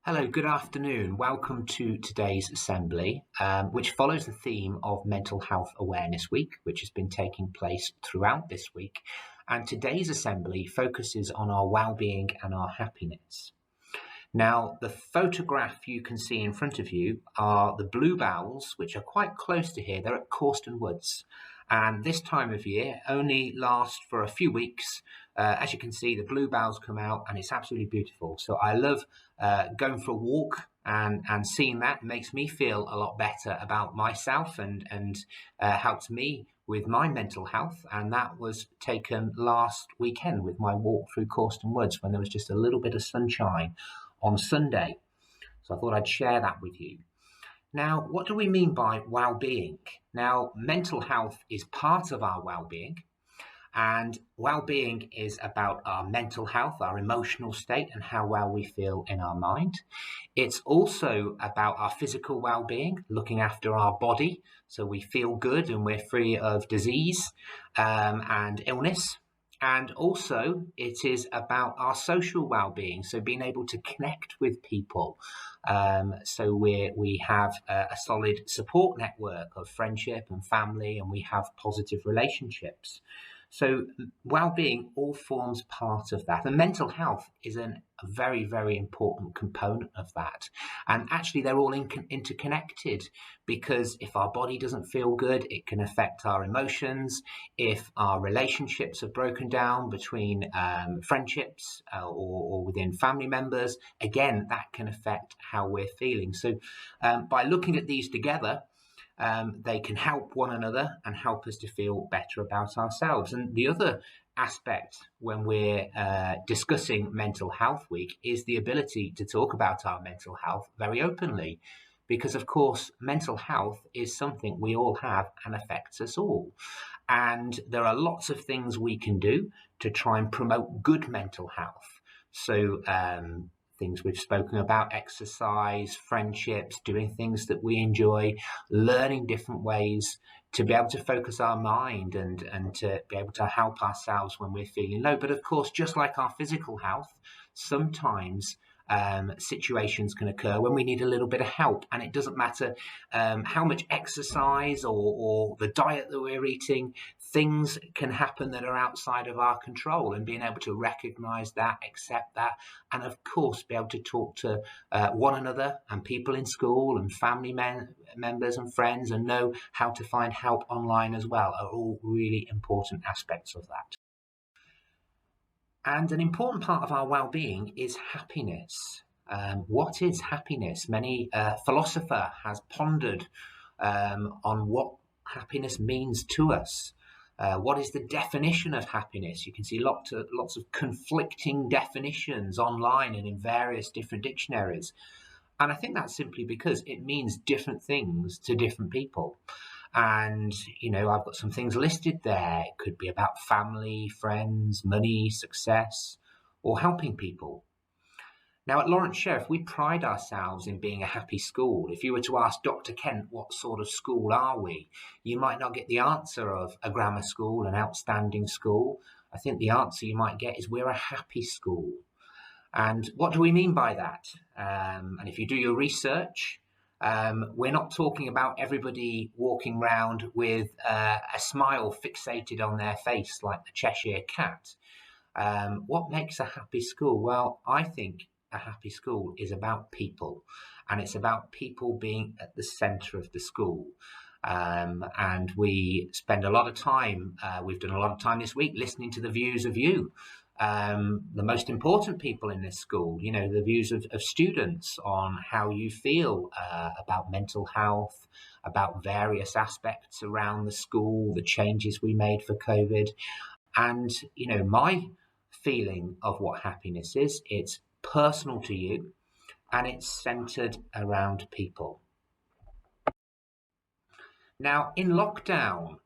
Hello, good afternoon. Welcome to today's assembly, which follows the theme of Mental Health Awareness Week, which has been taking place throughout this week. And today's assembly focuses on our well-being and our happiness. Now, the photograph you can see in front of you are the bluebells, which are quite close to here. They're at Corston Woods. And this time of year only lasts for a few weeks. As you can see, the bluebells come out and it's absolutely beautiful. So I love going for a walk and seeing that. It makes me feel a lot better about myself and helps me with my mental health. And that was taken last weekend with my walk through Corston Woods when there was just a little bit of sunshine on Sunday. So I thought I'd share that with you. Now, what do we mean by well-being? Now, mental health is part of our well-being, and well-being is about our mental health, our emotional state, and how well we feel in our mind. It's also about our physical well-being, looking after our body so we feel good and we're free of disease and illness. And also, it is about our social well-being, so being able to connect with people. So we have a solid support network of friendship and family, and we have positive relationships. So well-being all forms part of that. And mental health is a very, very important component of that. And actually, they're all interconnected, because if our body doesn't feel good, it can affect our emotions. If our relationships have broken down between friendships or within family members, again, that can affect how we're feeling. So by looking at these together, they can help one another and help us to feel better about ourselves. And the other aspect when we're discussing Mental Health Week is the ability to talk about our mental health very openly, because of course mental health is something we all have and affects us all. And there are lots of things we can do to try and promote good mental health. So things we've spoken about: exercise, friendships, doing things that we enjoy, learning different ways to be able to focus our mind and to be able to help ourselves when we're feeling low. But of course, just like our physical health, sometimes situations can occur when we need a little bit of help, and it doesn't matter how much exercise or the diet that we're eating. Things can happen that are outside of our control, and being able to recognize that, accept that, and of course be able to talk to one another and people in school and family members and friends, and know how to find help online as well, are all really important aspects of that. And an important part of our well-being is happiness. What is happiness? Many philosopher has pondered on what happiness means to us. What is the definition of happiness? You can see lots of conflicting definitions online and in various different dictionaries. And I think that's simply because it means different things to different people. And, I've got some things listed there. It could be about family, friends, money, success, or helping people. Now, at Lawrence Sheriff, we pride ourselves in being a happy school. If you were to ask Dr. Kent, what sort of school are we? You might not get the answer of a grammar school, an outstanding school. I think the answer you might get is we're a happy school. And what do we mean by that? And if you do your research, we're not talking about everybody walking around with a smile fixated on their face like the Cheshire Cat. What makes a happy school? Well, I think a happy school is about people, and it's about people being at the centre of the school. And we spend a lot of time, we've done a lot of time this week listening to the views of you, the most important people in this school, the views of students on how you feel about mental health, about various aspects around the school, the changes we made for COVID. And, my feeling of what happiness is, it's personal to you, and it's centered around people. Now, in lockdown,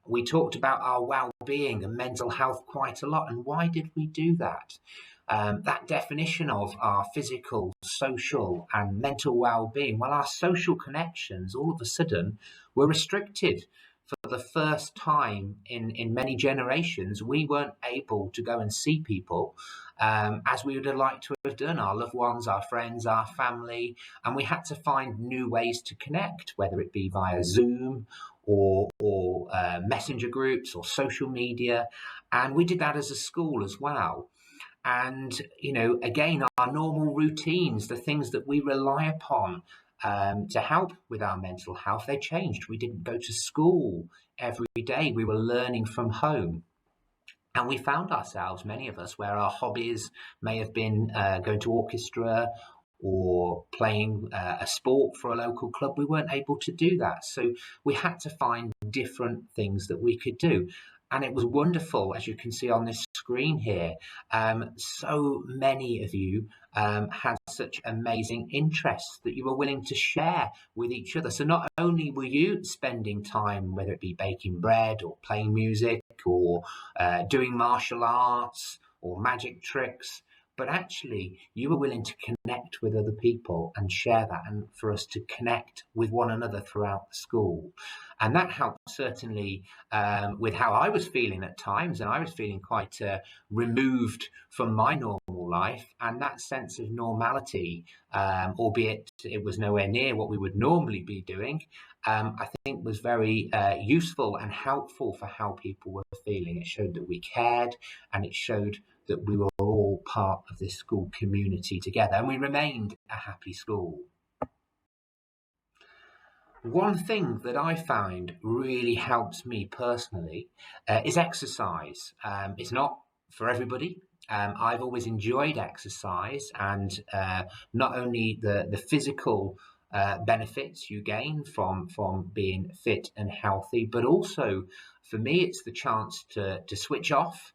we talked about our well-being and mental health quite a lot. And why did we do that? That definition of our physical, social, and mental well-being, well, our social connections all of a sudden were restricted for the first time in many generations, we weren't able to go and see people as we would have liked to have done, our loved ones, our friends, our family. And we had to find new ways to connect, whether it be via Zoom or messenger groups or social media. And we did that as a school as well. And, again, our normal routines, the things that we rely upon to help with our mental health, they changed. We didn't go to school every day. We were learning from home. And we found ourselves, many of us, where our hobbies may have been going to orchestra or playing a sport for a local club. We weren't able to do that. So we had to find different things that we could do. And it was wonderful, as you can see on this screen here. So many of you had such amazing interests that you were willing to share with each other. So not only were you spending time, whether it be baking bread or playing music or doing martial arts or magic tricks, but actually you were willing to connect with other people and share that, and for us to connect with one another throughout the school. And that helped certainly with how I was feeling at times, and I was feeling quite removed from my normal life, and that sense of normality, albeit it was nowhere near what we would normally be doing, I think was very useful and helpful for how people were feeling. It showed that we cared, and it showed that we were all part of this school community together, and we remained a happy school. One thing that I find really helps me personally is exercise. It's not for everybody. I've always enjoyed exercise, and not only the physical benefits you gain from being fit and healthy, but also for me, it's the chance to switch off.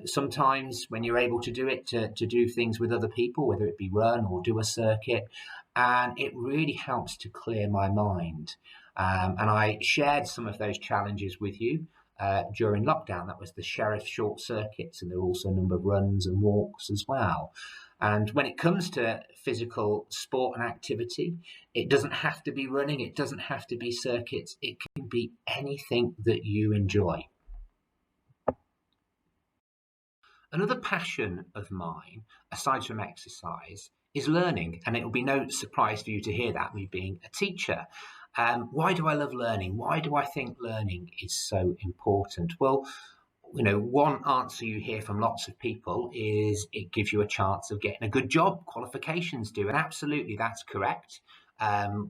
Sometimes when you're able to do it, to do things with other people, whether it be run or do a circuit, and it really helps to clear my mind. And I shared some of those challenges with you during lockdown. That was the Sheriff short circuits, and there were also a number of runs and walks as well. And when it comes to physical sport and activity, it doesn't have to be running, it doesn't have to be circuits, it can be anything that you enjoy. Another passion of mine, aside from exercise, is learning. And it will be no surprise for you to hear that, me being a teacher. Why do I love learning? Why do I think learning is so important? Well, one answer you hear from lots of people is it gives you a chance of getting a good job. Qualifications do. And absolutely, that's correct.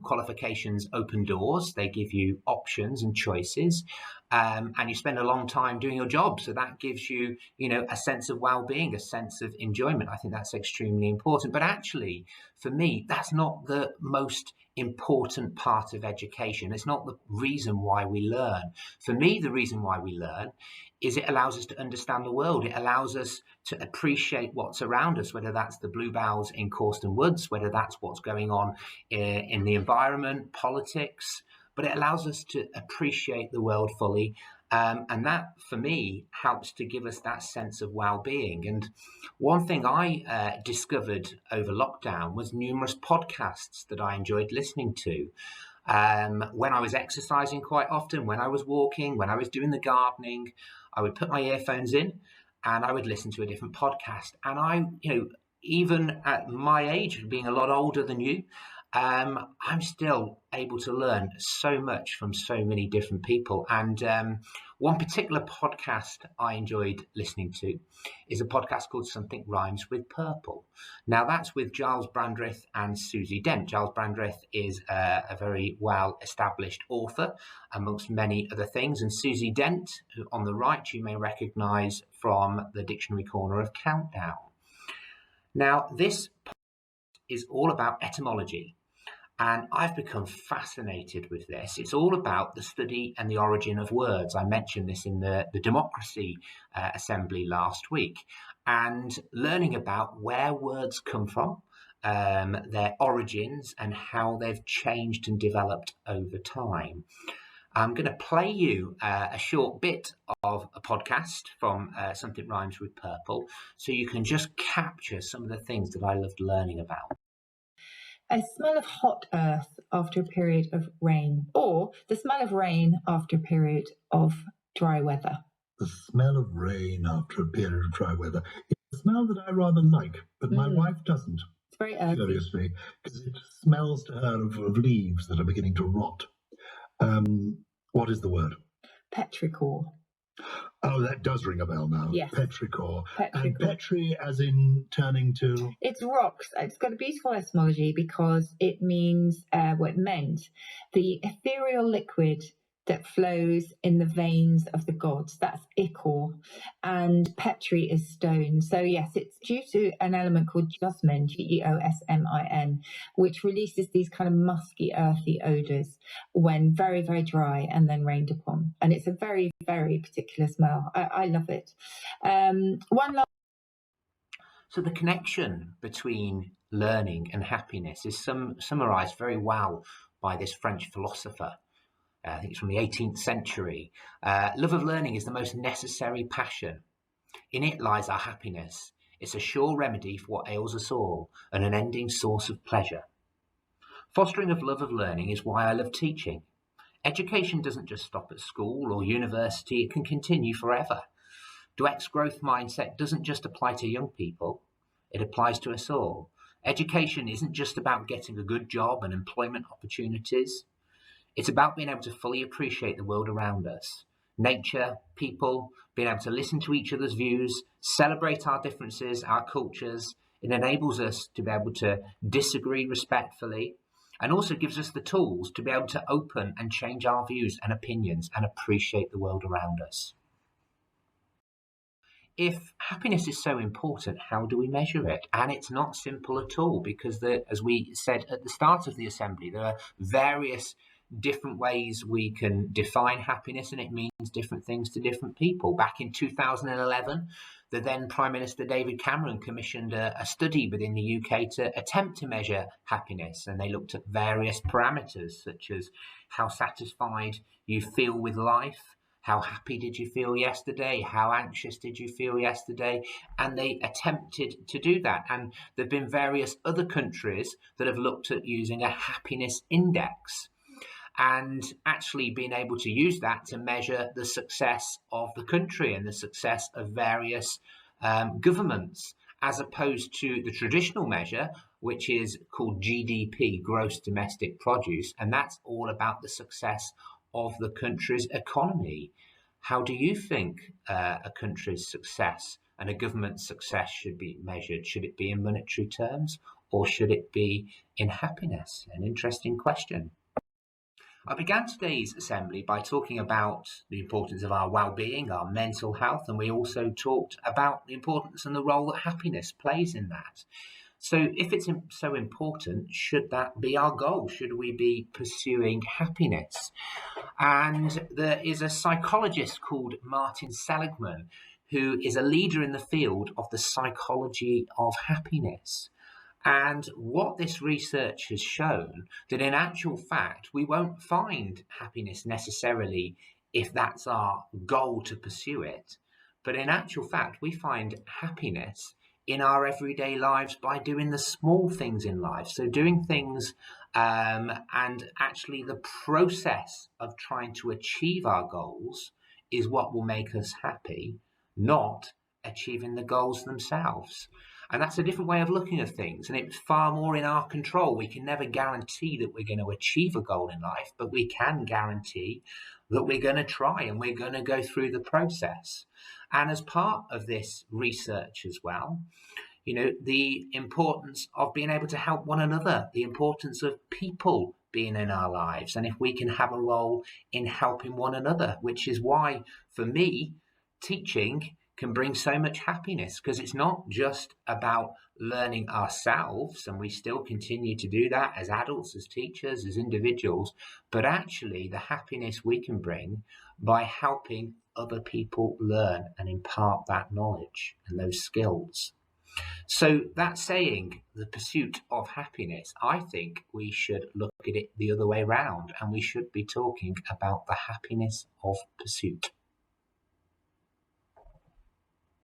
Qualifications open doors, they give you options and choices, and you spend a long time doing your job. So that gives you, a sense of well-being, a sense of enjoyment. I think that's extremely important. But actually, for me, that's not the most important part of education. It's not the reason why we learn. For me, the reason why we learn is it allows us to understand the world. It allows us to appreciate what's around us, whether that's the bluebells in Corston Woods, whether that's what's going on in the environment, politics, but it allows us to appreciate the world fully. And that, for me, helps to give us that sense of well-being. And one thing I discovered over lockdown was numerous podcasts that I enjoyed listening to. When I was exercising quite often, when I was walking, when I was doing the gardening, I would put my earphones in and I would listen to a different podcast. And even at my age, being a lot older than you, I'm still able to learn so much from so many different people. And one particular podcast I enjoyed listening to is a podcast called Something Rhymes with Purple. Now, that's with Giles Brandreth and Susie Dent. Giles Brandreth is a very well-established author, amongst many other things. And Susie Dent, who on the right you may recognise from the Dictionary Corner of Countdown. Now, this is all about etymology. And I've become fascinated with this. It's all about the study and the origin of words. I mentioned this in the Democracy Assembly last week, and learning about where words come from, their origins, and how they've changed and developed over time. I'm going to play you a short bit of a podcast from Something Rhymes with Purple, so you can just capture some of the things that I loved learning about. A smell of hot earth after a period of rain, or the smell of rain after a period of dry weather. The smell of rain after a period of dry weather. It's a smell that I rather like, but my wife doesn't. It's very earthy. Curiously, because it smells to her of leaves that are beginning to rot. What is the word? Petrichor. Oh, that does ring a bell now. Yes. Petrichor. And Petrichor. petri as in turning to? It's rocks. It's got a beautiful etymology because it means, it meant the ethereal liquid that flows in the veins of the gods. That's ichor. And petri is stone. So yes, it's due to an element called geosmin, Geosmin, which releases these kind of musky, earthy odours when very, very dry and then rained upon. And it's a very, very particular smell. I love it. One last. So the connection between learning and happiness is summarized very well by this French philosopher. I think it's from the 18th century. Love of learning is the most necessary passion. In it lies our happiness. It's a sure remedy for what ails us all, an unending source of pleasure. Fostering of love of learning is why I love teaching. Education doesn't just stop at school or university, it can continue forever. Dweck's growth mindset doesn't just apply to young people, it applies to us all. Education isn't just about getting a good job and employment opportunities. It's about being able to fully appreciate the world around us. Nature, people, being able to listen to each other's views, celebrate our differences, our cultures. It enables us to be able to disagree respectfully and also gives us the tools to be able to open and change our views and opinions and appreciate the world around us. If happiness is so important, how do we measure it? And it's not simple at all because, as we said at the start of the assembly, there are various different ways we can define happiness, and it means different things to different people. Back in 2011, the then Prime Minister David Cameron commissioned a study within the UK to attempt to measure happiness, and they looked at various parameters such as how satisfied you feel with life, how happy did you feel yesterday? How anxious did you feel yesterday? And they attempted to do that. And there have been various other countries that have looked at using a happiness index and actually being able to use that to measure the success of the country and the success of various governments, as opposed to the traditional measure, which is called GDP, gross domestic produce. And that's all about the success of the country's economy. How do you think a country's success and a government's success should be measured? Should it be in monetary terms or should it be in happiness? An interesting question. I began today's assembly by talking about the importance of our well-being, our mental health, and we also talked about the importance and the role that happiness plays in that. So if it's so important, should that be our goal? Should we be pursuing happiness? And there is a psychologist called Martin Seligman, who is a leader in the field of the psychology of happiness. And what this research has shown, that in actual fact, we won't find happiness necessarily if that's our goal to pursue it. But in actual fact, we find happiness in our everyday lives by doing the small things in life. So doing things and actually the process of trying to achieve our goals is what will make us happy, not achieving the goals themselves. And that's a different way of looking at things. And it's far more in our control. We can never guarantee that we're going to achieve a goal in life, but we can guarantee that we're going to try and we're going to go through the process. And as part of this research as well, the importance of being able to help one another, the importance of people being in our lives, and if we can have a role in helping one another, which is why, for me, teaching can bring so much happiness, because it's not just about learning ourselves, and we still continue to do that as adults, as teachers, as individuals, but actually the happiness we can bring by helping other people learn and impart that knowledge and those skills. So that saying, the pursuit of happiness, I think we should look at it the other way around, and we should be talking about the happiness of pursuit.